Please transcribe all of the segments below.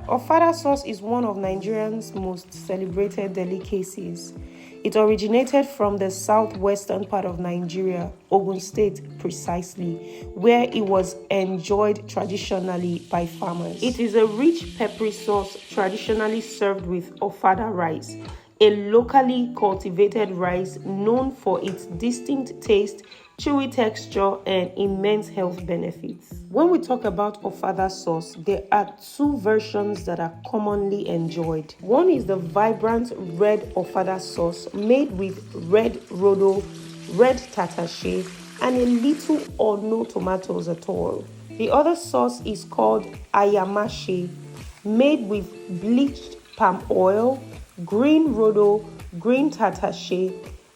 Ofada sauce is one of Nigerians' most celebrated delicacies. It originated from the southwestern part of Nigeria, Ogun State precisely, where it was enjoyed traditionally by farmers. It is a rich peppery sauce traditionally served with Ofada rice, a locally cultivated rice known for its distinct taste, chewy texture, and immense health benefits. When we talk about Ofada sauce, there are two versions that are commonly enjoyed. One is the vibrant red Ofada sauce made with red rodo, red Tatashe, and a little or no tomatoes at all. The other sauce is called Ayamase, made with bleached palm oil, green rodo, green Tatashe,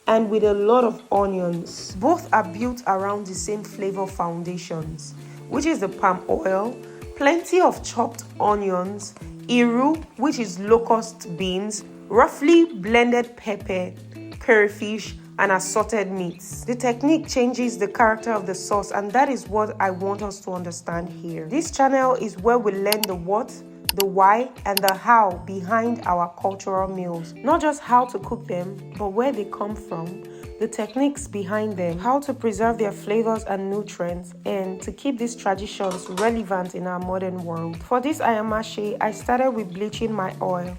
and with a lot of onions. Both are built around the same flavor foundations, which is the palm oil, plenty of chopped onions, iru, which is locust beans, roughly blended pepper, crayfish, and assorted meats. The technique changes the character of the sauce, and that is what I want us to understand here. This channel is where we learn the what, the why, and the how behind our cultural meals. Not just how to cook them, but where they come from, the techniques behind them, how to preserve their flavors and nutrients, and to keep these traditions relevant in our modern world. For this Ayamase, I started with bleaching my oil.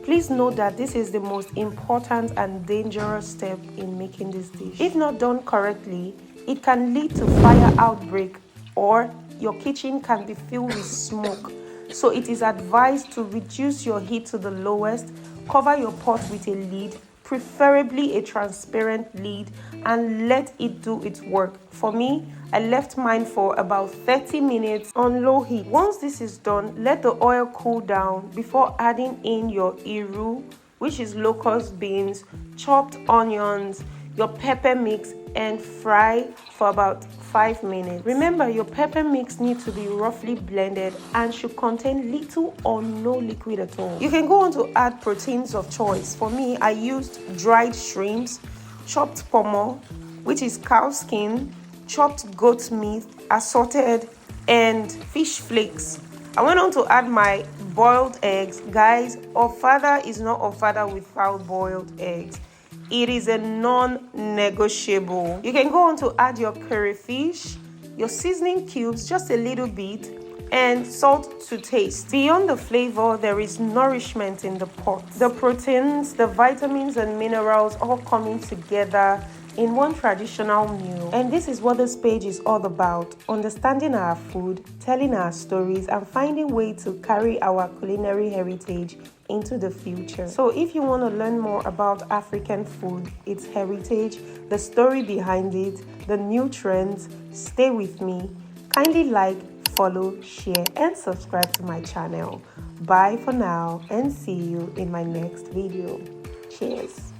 Please note that this is the most important and dangerous step in making this dish. If not done correctly, it can lead to fire outbreak, or your kitchen can be filled with smoke. So it is advised to reduce your heat to the lowest, cover your pot with a lid, preferably a transparent lid, and let it do its work. For me, I left mine for about 30 minutes on low heat. Once this is done, let the oil cool down before adding in your iru, which is locust beans, chopped onions, your pepper mix, and fry for about 5 minutes. Remember, your pepper mix needs to be roughly blended and should contain little or no liquid at all. You can go on to add proteins of choice. For me, I used dried shrimps, chopped pomo, which is cow skin, chopped goat meat, assorted, and fish flakes. I went on to add my boiled eggs. Guys, Ofada is not Ofada without boiled eggs. It is a non-negotiable. You can go on to add your crayfish, your seasoning cubes, just a little bit, and salt to taste. Beyond the flavor, there is nourishment in the pot. The proteins, the vitamins, and minerals all coming together in one traditional meal. And this is what this page is all about: understanding our food, telling our stories, and finding ways to carry our culinary heritage into the future. So if you want to learn more about African food, its heritage, the story behind it, the new trends, stay with me. Kindly like, follow, share, and subscribe to my channel. Bye for now, and see you in my next video. Cheers.